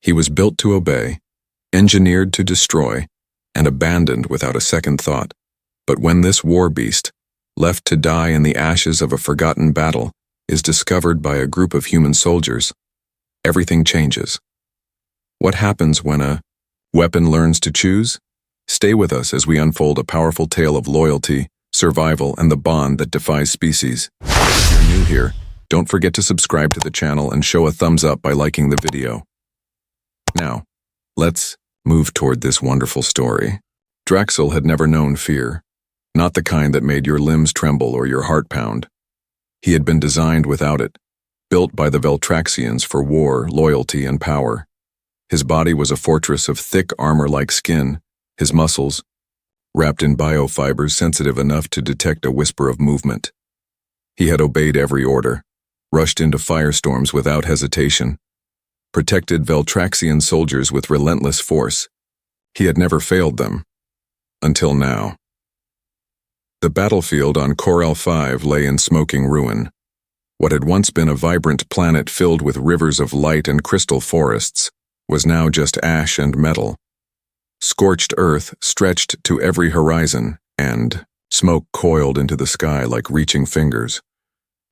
He was built to obey, engineered to destroy, and abandoned without a second thought. But when this war beast, left to die in the ashes of a forgotten battle, is discovered by a group of human soldiers, everything changes. What happens when a weapon learns to choose? Stay with us as we unfold a powerful tale of loyalty, survival, and the bond that defies species. If you're new here, don't forget to subscribe to the channel and show a thumbs up by liking the video. Now, let's move toward this wonderful story. Draxil had never known fear, not the kind that made your limbs tremble or your heart pound. He had been designed without it, built by the Veltraxians for war, loyalty, and power. His body was a fortress of thick armor-like skin, his muscles, wrapped in biofibers sensitive enough to detect a whisper of movement. He had obeyed every order, rushed into firestorms without hesitation, protected Veltraxian soldiers with relentless force. He had never failed them. Until now. The battlefield on Corel 5 lay in smoking ruin. What had once been a vibrant planet filled with rivers of light and crystal forests was now just ash and metal. Scorched earth stretched to every horizon, and smoke coiled into the sky like reaching fingers.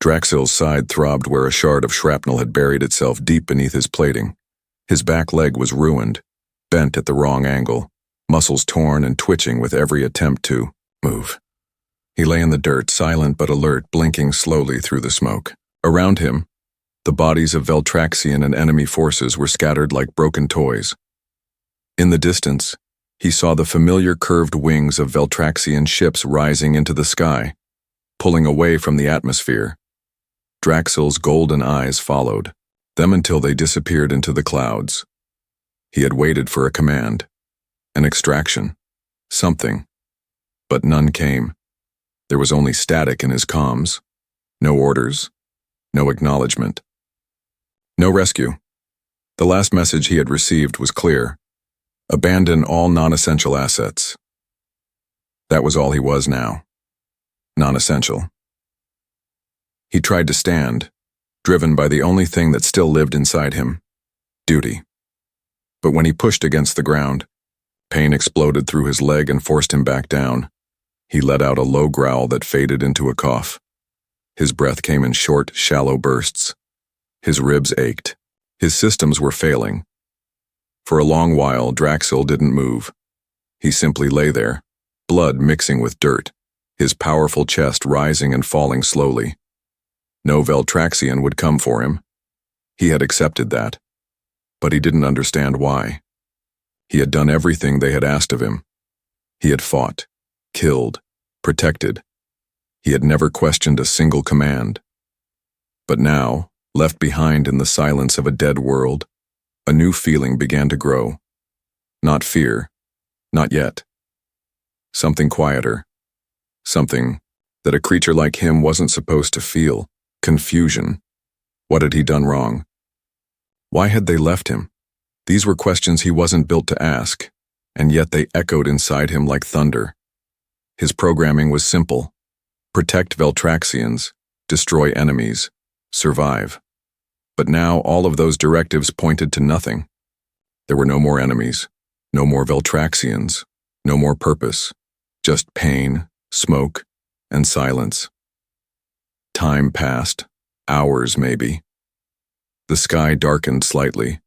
Draxil's side throbbed where a shard of shrapnel had buried itself deep beneath his plating. His back leg was ruined, bent at the wrong angle, muscles torn and twitching with every attempt to move. He lay in the dirt, silent but alert, blinking slowly through the smoke. Around him, the bodies of Veltraxian and enemy forces were scattered like broken toys. In the distance, he saw the familiar curved wings of Veltraxian ships rising into the sky, pulling away from the atmosphere. Draxil's golden eyes followed them until they disappeared into the clouds. He had waited for a command, an extraction, something, but none came. There was only static in his comms, no orders, no acknowledgement, no rescue. The last message he had received was clear: abandon all non-essential assets. That was all he was now, non-essential. He tried to stand, driven by the only thing that still lived inside him, duty. But when he pushed against the ground, pain exploded through his leg and forced him back down. He let out a low growl that faded into a cough. His breath came in short, shallow bursts. His ribs ached. His systems were failing. For a long while, Draxil didn't move. He simply lay there, blood mixing with dirt, his powerful chest rising and falling slowly. No Veltraxian would come for him. He had accepted that. But he didn't understand why. He had done everything they had asked of him. He had fought, killed, protected. He had never questioned a single command. But now, left behind in the silence of a dead world, a new feeling began to grow. Not fear, not yet. Something quieter. Something that a creature like him wasn't supposed to feel. Confusion. What had he done wrong? Why had they left him? These were questions he wasn't built to ask, and yet they echoed inside him like thunder. His programming was simple: protect Veltraxians, destroy enemies, survive. But now all of those directives pointed to nothing. There were no more enemies, no more Veltraxians, no more purpose, just pain, smoke, and silence. Time passed, hours maybe. The sky darkened slightly.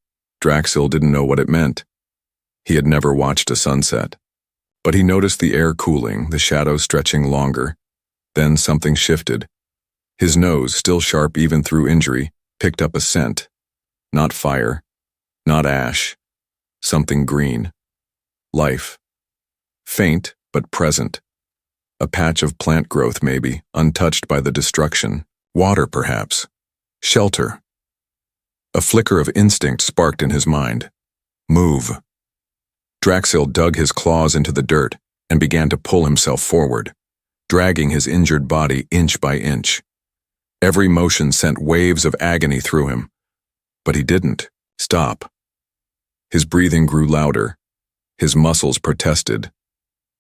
Draxil didn't know what it meant. He had never watched a sunset. But he noticed the air cooling, the shadows stretching longer. Then something shifted. His nose, still sharp even through injury, picked up a scent. Not fire, not ash. Something green. Life. Faint, but present. A patch of plant growth maybe, untouched by the destruction. Water, perhaps. Shelter. A flicker of instinct sparked in his mind. Move. Draxil dug his claws into the dirt and began to pull himself forward, dragging his injured body inch by inch. Every motion sent waves of agony through him, but he didn't stop. His breathing grew louder. His muscles protested.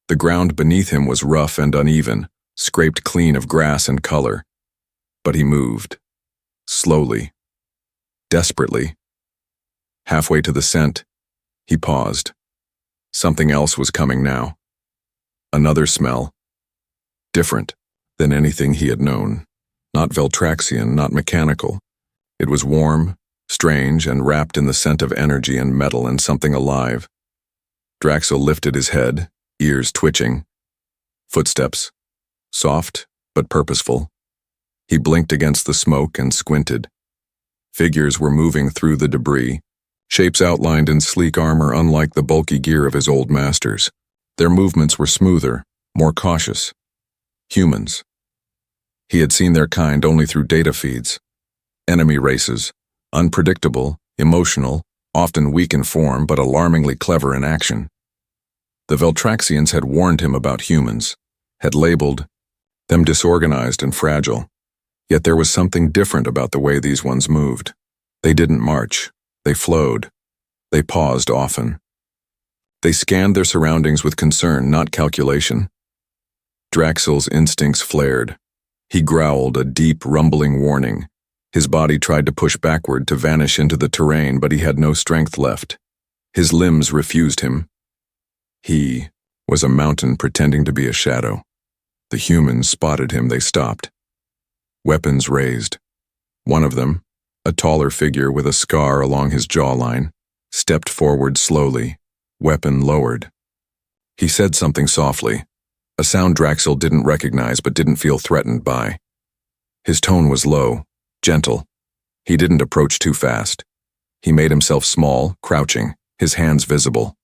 The ground beneath him was rough and uneven, scraped clean of grass and color. But he moved. Slowly. Desperately. Halfway to the scent, he paused. Something else was coming now. Another smell. Different than anything he had known. Not Veltraxian, not mechanical. It was warm, strange, and wrapped in the scent of energy and metal and something alive. Draxel lifted his head, ears twitching. Footsteps. Soft, but purposeful. He blinked against the smoke and squinted. Figures were moving through the debris, shapes outlined in sleek armor unlike the bulky gear of his old masters. Their movements were smoother, more cautious. Humans. He had seen their kind only through data feeds. Enemy races, unpredictable, emotional, often weak in form but alarmingly clever in action. The Veltraxians had warned him about humans, had labeled them disorganized and fragile. Yet there was something different about the way these ones moved. They didn't march. They flowed. They paused often. They scanned their surroundings with concern, not calculation. Draxel's instincts flared. He growled a deep, rumbling warning. His body tried to push backward to vanish into the terrain, but he had no strength left. His limbs refused him. He was a mountain pretending to be a shadow. The humans spotted him. They stopped. Weapons raised. One of them, a taller figure with a scar along his jawline, stepped forward slowly, weapon lowered. He said something softly, a sound Draxel didn't recognize but didn't feel threatened by. His tone was low, gentle. He didn't approach too fast. He made himself small, crouching, his hands visible.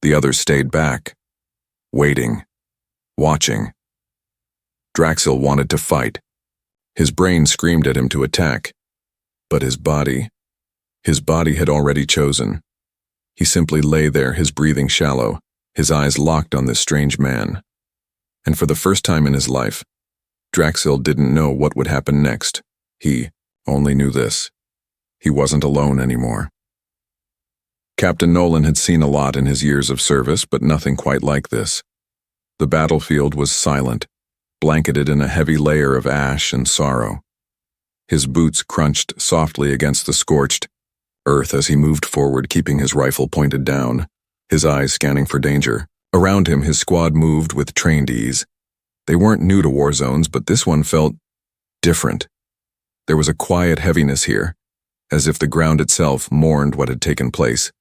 The others stayed back, waiting, watching. Draxel wanted to fight. His brain screamed at him to attack. But his body had already chosen. He simply lay there, his breathing shallow, his eyes locked on this strange man. And for the first time in his life, Draxel didn't know what would happen next. He only knew this. He wasn't alone anymore. Captain Nolan had seen a lot in his years of service, but nothing quite like this. The battlefield was silent, blanketed in a heavy layer of ash and sorrow. His boots crunched softly against the scorched earth as he moved forward, keeping his rifle pointed down, his eyes scanning for danger. Around him, his squad moved with trained ease. They weren't new to war zones, but this one felt different. There was a quiet heaviness here, as if the ground itself mourned what had taken place.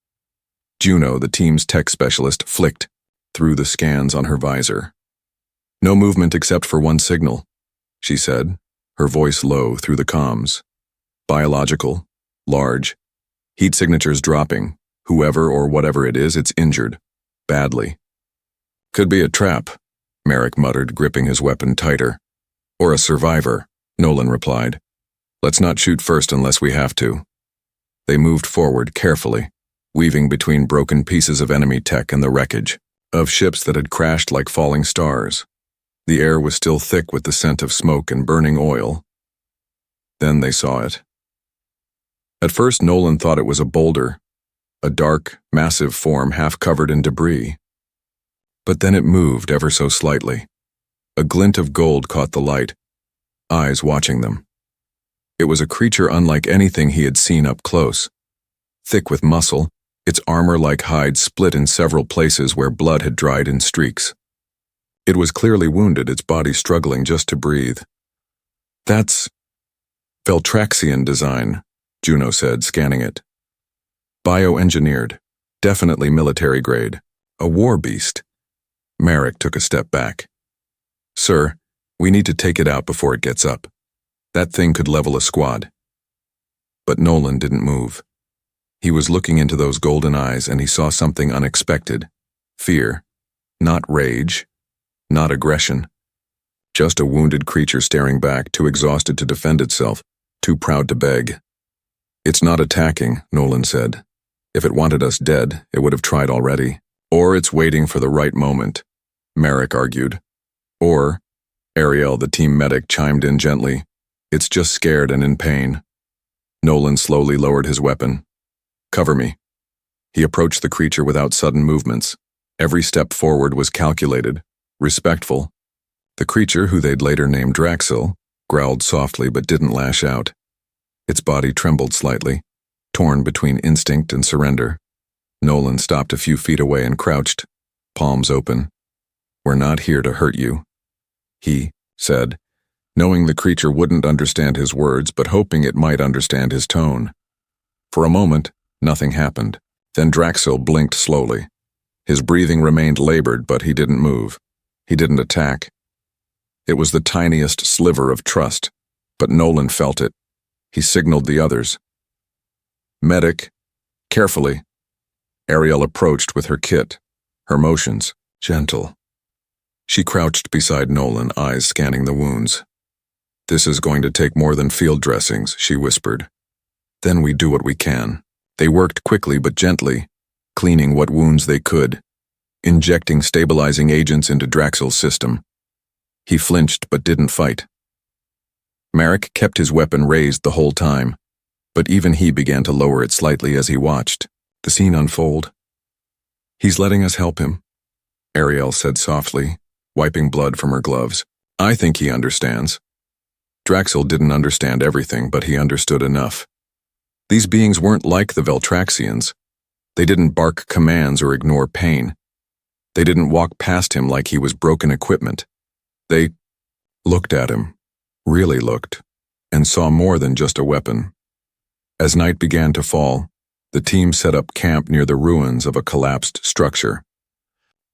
Juno, the team's tech specialist, flicked through the scans on her visor. "No movement except for one signal," she said, her voice low through the comms. "Biological, large, heat signatures dropping. Whoever or whatever it is, it's injured. Badly." "Could be a trap," Merrick muttered, gripping his weapon tighter. "Or a survivor," Nolan replied. "Let's not shoot first unless we have to." They moved forward carefully, weaving between broken pieces of enemy tech and the wreckage of ships that had crashed like falling stars. The air was still thick with the scent of smoke and burning oil. Then they saw it. At first, Nolan thought it was a boulder, a dark, massive form half covered in debris. But then it moved ever so slightly. A glint of gold caught the light, eyes watching them. It was a creature unlike anything he had seen up close. Thick with muscle, its armor like hide split in several places where blood had dried in streaks. It was clearly wounded, its body struggling just to breathe. "That's Veltraxian design," Juno said, scanning it. "Bioengineered, definitely military grade, a war beast." Merrick took a step back. "Sir, we need to take it out before it gets up. That thing could level a squad." But Nolan didn't move. He was looking into those golden eyes and he saw something unexpected. Fear. Not rage. Not aggression. Just a wounded creature staring back, too exhausted to defend itself, too proud to beg. "It's not attacking," Nolan said. "If it wanted us dead, it would have tried already. Or it's waiting for the right moment," Merrick argued. "Or," Ariel, the team medic, chimed in gently, "it's just scared and in pain." Nolan slowly lowered his weapon. "Cover me." He approached the creature without sudden movements. Every step forward was calculated, respectful. The creature, who they'd later named Draxel, growled softly but didn't lash out. Its body trembled slightly. torn between instinct and surrender. Nolan stopped a few feet away and crouched, palms open. "We're not here to hurt you," he said, knowing the creature wouldn't understand his words but hoping it might understand his tone. For a moment, nothing happened. Then Draxil blinked slowly. His breathing remained labored, but he didn't move. He didn't attack. It was the tiniest sliver of trust, but Nolan felt it. He signaled the others. "Medic, carefully." Ariel approached with her kit, her motions gentle. She crouched beside Nolan, eyes scanning the wounds. "This is going to take more than field dressings," she whispered. "Then we do what we can." They worked quickly but gently, cleaning what wounds they could, injecting stabilizing agents into Draxil's system. He flinched but didn't fight. Marek kept his weapon raised the whole time, but even he began to lower it slightly as he watched the scene unfold. "He's letting us help him," Ariel said softly, wiping blood from her gloves. "I think he understands." Draxil didn't understand everything, but he understood enough. These beings weren't like the Veltraxians. They didn't bark commands or ignore pain. They didn't walk past him like he was broken equipment. They looked at him, really looked, and saw more than just a weapon. As night began to fall, the team set up camp near the ruins of a collapsed structure.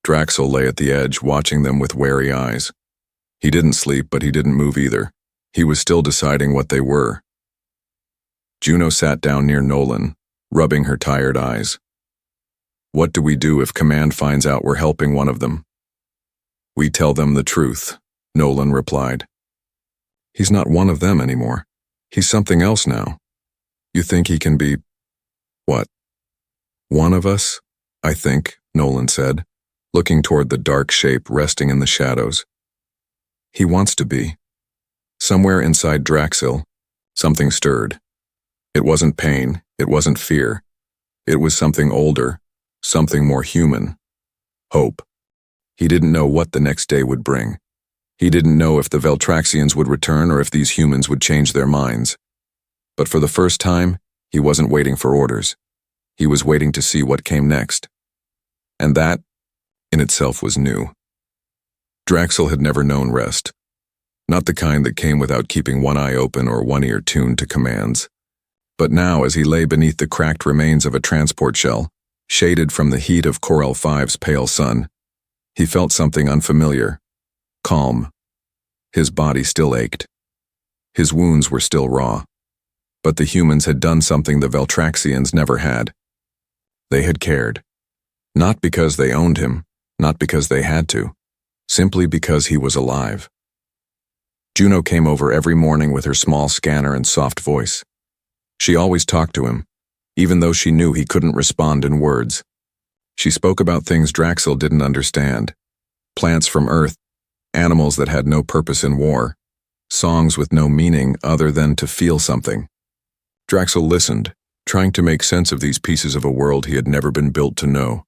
Draxil lay at the edge, watching them with wary eyes. He didn't sleep, but he didn't move either. He was still deciding what they were. Juno sat down near Nolan, rubbing her tired eyes. "What do we do if Command finds out we're helping one of them?" "We tell them the truth," Nolan replied. "He's not one of them anymore. He's something else now. You think he can be... what?" "One of us, I think," Nolan said, looking toward the dark shape resting in the shadows. "He wants to be." Somewhere inside Draxil, something stirred. It wasn't pain, it wasn't fear. It was something older, something more human. Hope. He didn't know what the next day would bring. He didn't know if the Veltraxians would return or if these humans would change their minds. But for the first time, he wasn't waiting for orders. He was waiting to see what came next. And that, in itself, was new. Draxil had never known rest. Not the kind that came without keeping one eye open or one ear tuned to commands. But now, as he lay beneath the cracked remains of a transport shell, shaded from the heat of Corel 5's pale sun, he felt something unfamiliar. Calm. His body still ached. His wounds were still raw. But the humans had done something the Veltraxians never had. They had cared. Not because they owned him, not because they had to, simply because he was alive. Juno came over every morning with her small scanner and soft voice. She always talked to him, even though she knew he couldn't respond in words. She spoke about things Draxil didn't understand. Plants from Earth, animals that had no purpose in war, songs with no meaning other than to feel something. Draxil listened, trying to make sense of these pieces of a world he had never been built to know.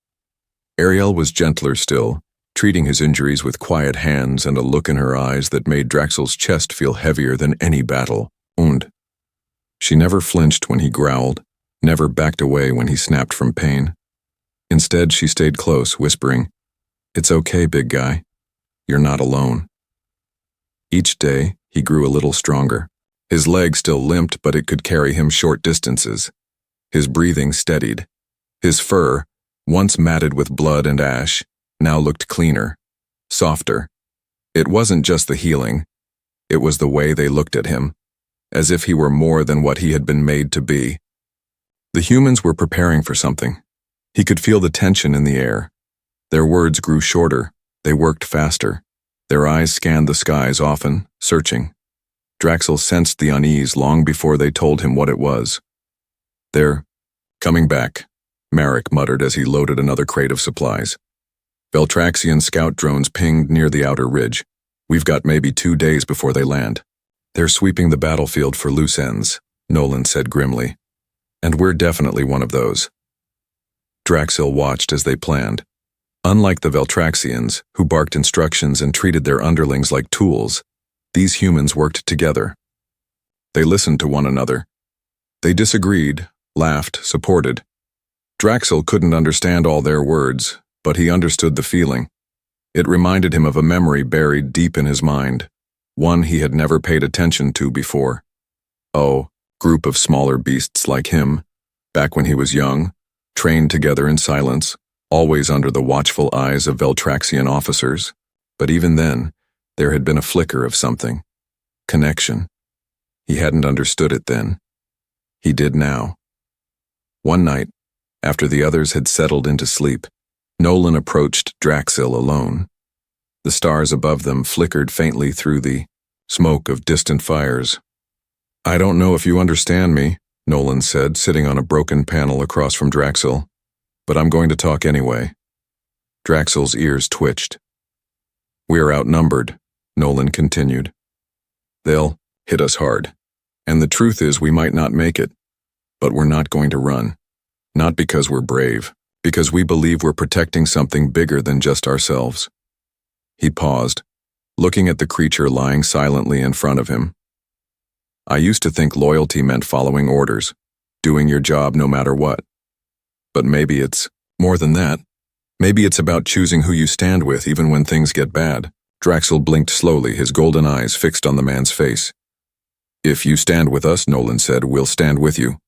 Ariel was gentler still, treating his injuries with quiet hands and a look in her eyes that made Draxil's chest feel heavier than any battle. Und. She never flinched when he growled, never backed away when he snapped from pain. Instead, she stayed close, whispering, "It's okay, big guy. You're not alone." Each day, he grew a little stronger. His leg still limped, but it could carry him short distances. His breathing steadied. His fur, once matted with blood and ash, now looked cleaner, softer. It wasn't just the healing. It was the way they looked at him, as if he were more than what he had been made to be. The humans were preparing for something. He could feel the tension in the air. Their words grew shorter. They worked faster. Their eyes scanned the skies often, searching. Draxil sensed the unease long before they told him what it was. "They're coming back," Marek muttered as he loaded another crate of supplies. Veltraxian scout drones pinged near the outer ridge. "We've got maybe 2 days before they land." "They're sweeping the battlefield for loose ends," Nolan said grimly. "And we're definitely one of those." Draxil watched as they planned. Unlike the Veltraxians, who barked instructions and treated their underlings like tools, these humans worked together. They listened to one another. They disagreed, laughed, supported. Draxel couldn't understand all their words, but he understood the feeling. It reminded him of a memory buried deep in his mind, one he had never paid attention to before. Oh, group of smaller beasts like him, back when he was young, trained together in silence, always under the watchful eyes of Veltraxian officers. But even then, there had been a flicker of something. Connection. He hadn't understood it then. He did now. One night, after the others had settled into sleep, Nolan approached Draxil alone. The stars above them flickered faintly through the smoke of distant fires. "I don't know if you understand me," Nolan said, sitting on a broken panel across from Draxil, "but I'm going to talk anyway." Draxil's ears twitched. "We're outnumbered," Nolan continued. "They'll hit us hard, and the truth is we might not make it, but we're not going to run. Not because we're brave, because we believe we're protecting something bigger than just ourselves." He paused, looking at the creature lying silently in front of him. "I used to think loyalty meant following orders, doing your job no matter what. But maybe it's more than that. Maybe it's about choosing who you stand with even when things get bad." Draxil blinked slowly, his golden eyes fixed on the man's face. "If you stand with us," Nolan said, "we'll stand with you."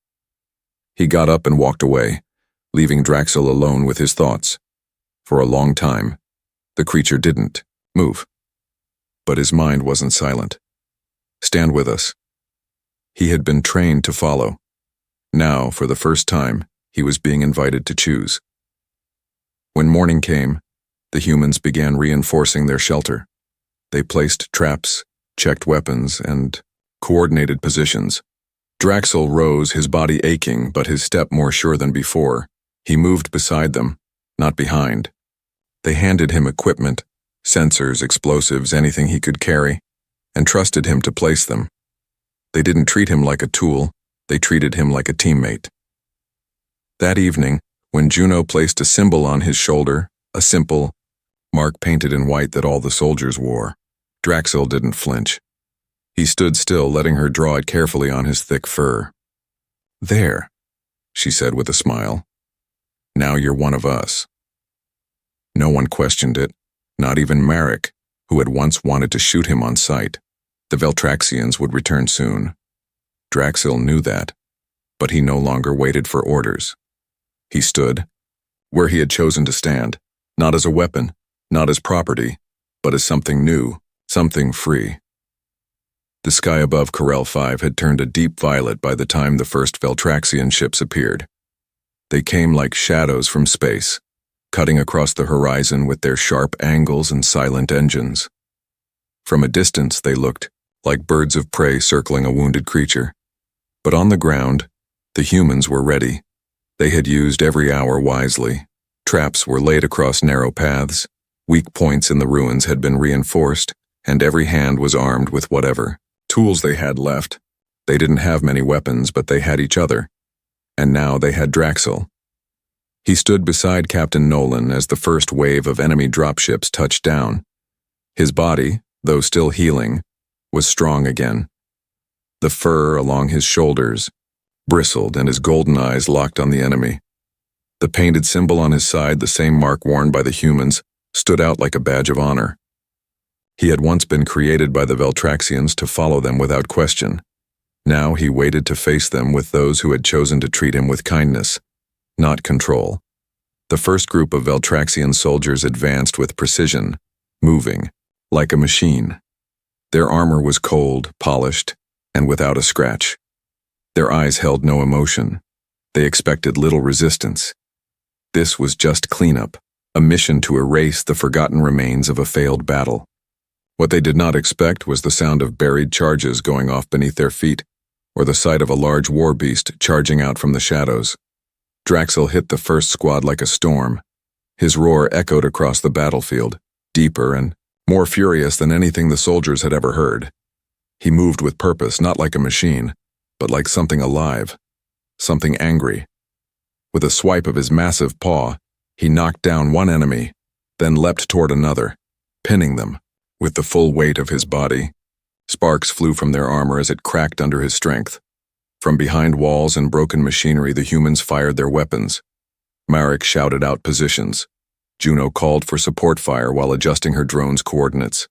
He got up and walked away, leaving Draxil alone with his thoughts. For a long time, the creature didn't move. But his mind wasn't silent. Stand with us. He had been trained to follow. Now, for the first time, he was being invited to choose. When morning came, the humans began reinforcing their shelter. They placed traps, checked weapons, and coordinated positions. Draxil rose, his body aching, but his step more sure than before. He moved beside them, not behind. They handed him equipment, sensors, explosives, anything he could carry, and trusted him to place them. They didn't treat him like a tool, they treated him like a teammate. That evening, when Juno placed a symbol on his shoulder, a simple mark painted in white that all the soldiers wore, Draxil didn't flinch. He stood still, letting her draw it carefully on his thick fur. "There," she said with a smile. "Now you're one of us." No one questioned it, not even Marek, who had once wanted to shoot him on sight. The Veltraxians would return soon. Draxil knew that, but he no longer waited for orders. He stood, where he had chosen to stand, not as a weapon, not as property, but as something new, something free. The sky above Corel 5 had turned a deep violet by the time the first Veltraxian ships appeared. They came like shadows from space, cutting across the horizon with their sharp angles and silent engines. From a distance they looked like birds of prey circling a wounded creature. But on the ground, the humans were ready. They had used every hour wisely. Traps were laid across narrow paths, weak points in the ruins had been reinforced, and every hand was armed with whatever tools they had left. They didn't have many weapons, but they had each other. And now they had Draxil. He stood beside Captain Nolan as the first wave of enemy dropships touched down. His body, though still healing, was strong again. The fur along his shoulders bristled and his golden eyes locked on the enemy. The painted symbol on his side, the same mark worn by the humans, stood out like a badge of honor. He had once been created by the Veltraxians to follow them without question. Now he waited to face them with those who had chosen to treat him with kindness, not control. The first group of Veltraxian soldiers advanced with precision, moving, like a machine. Their armor was cold, polished, and without a scratch. Their eyes held no emotion. They expected little resistance. This was just cleanup, a mission to erase the forgotten remains of a failed battle. What they did not expect was the sound of buried charges going off beneath their feet, or the sight of a large war beast charging out from the shadows. Draxil hit the first squad like a storm. His roar echoed across the battlefield, deeper and more furious than anything the soldiers had ever heard. He moved with purpose, not like a machine, but like something alive, something angry. With a swipe of his massive paw, he knocked down one enemy, then leapt toward another, pinning them with the full weight of his body. Sparks flew from their armor as it cracked under his strength. From behind walls and broken machinery, the humans fired their weapons. Marek shouted out positions. Juno called for support fire while adjusting her drone's coordinates.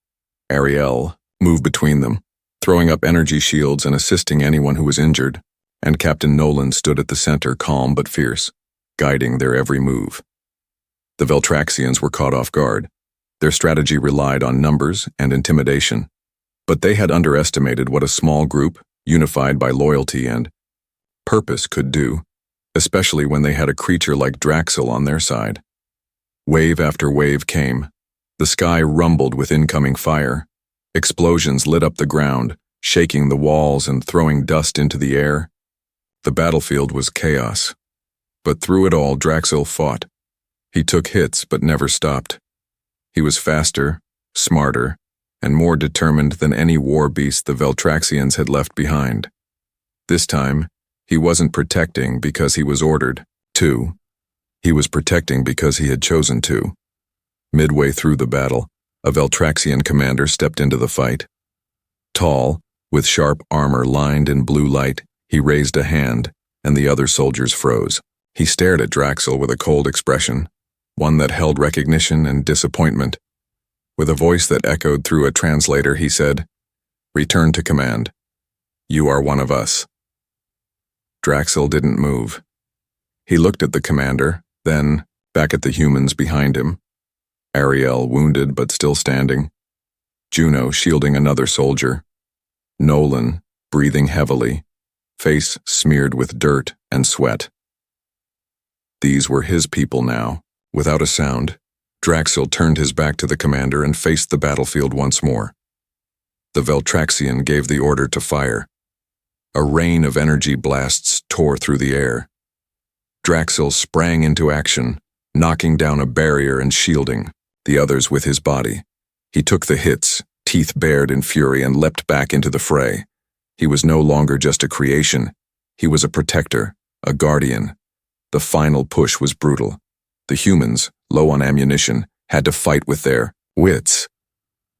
Ariel moved between them, throwing up energy shields and assisting anyone who was injured, and Captain Nolan stood at the center, calm but fierce, guiding their every move. The Veltraxians were caught off guard. Their strategy relied on numbers and intimidation, but they had underestimated what a small group, unified by loyalty and purpose, could do, especially when they had a creature like Draxil on their side. Wave after wave came. The sky rumbled with incoming fire. Explosions lit up the ground, shaking the walls and throwing dust into the air. The battlefield was chaos. But through it all, Draxil fought. He took hits but never stopped. He was faster, smarter, and more determined than any war beast the Veltraxians had left behind. This time, he wasn't protecting because he was ordered to. He was protecting because he had chosen to. Midway through the battle, a Veltraxian commander stepped into the fight. Tall, with sharp armor lined in blue light, he raised a hand, and the other soldiers froze. He stared at Draxil with a cold expression, one that held recognition and disappointment. With a voice that echoed through a translator, he said, "Return to command. You are one of us." Draxil didn't move. He looked at the commander, then back at the humans behind him. Ariel, wounded but still standing. Juno shielding another soldier. Nolan, breathing heavily, face smeared with dirt and sweat. These were his people now. Without a sound, Draxil turned his back to the commander and faced the battlefield once more. The Veltraxian gave the order to fire. A rain of energy blasts tore through the air. Draxil sprang into action, knocking down a barrier and shielding the others with his body. He took the hits, teeth bared in fury, and leapt back into the fray. He was no longer just a creation. He was a protector, a guardian. The final push was brutal. The humans, low on ammunition, had to fight with their wits.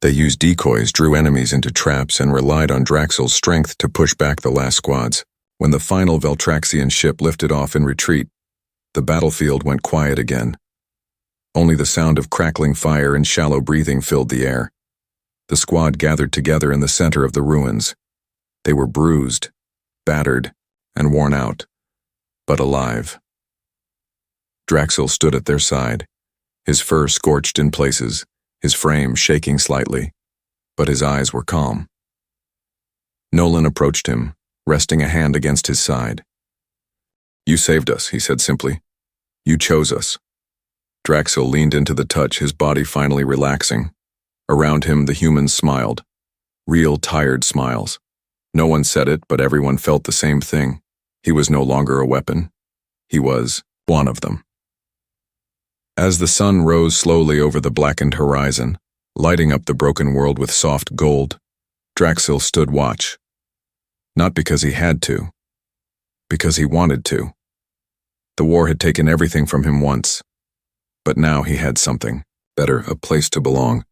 They used decoys, drew enemies into traps, and relied on Draxil's strength to push back the last squads. When the final Veltraxian ship lifted off in retreat, the battlefield went quiet again. Only the sound of crackling fire and shallow breathing filled the air. The squad gathered together in the center of the ruins. They were bruised, battered, and worn out, but alive. Draxil stood at their side, his fur scorched in places, his frame shaking slightly, but his eyes were calm. Nolan approached him, resting a hand against his side. "You saved us," he said simply. "You chose us." Draxil leaned into the touch, his body finally relaxing. Around him, the humans smiled. Real, tired smiles. No one said it, but everyone felt the same thing. He was no longer a weapon. He was one of them. As the sun rose slowly over the blackened horizon, lighting up the broken world with soft gold, Draxil stood watch. Not because he had to, because he wanted to. The war had taken everything from him once, but now he had something better, a place to belong.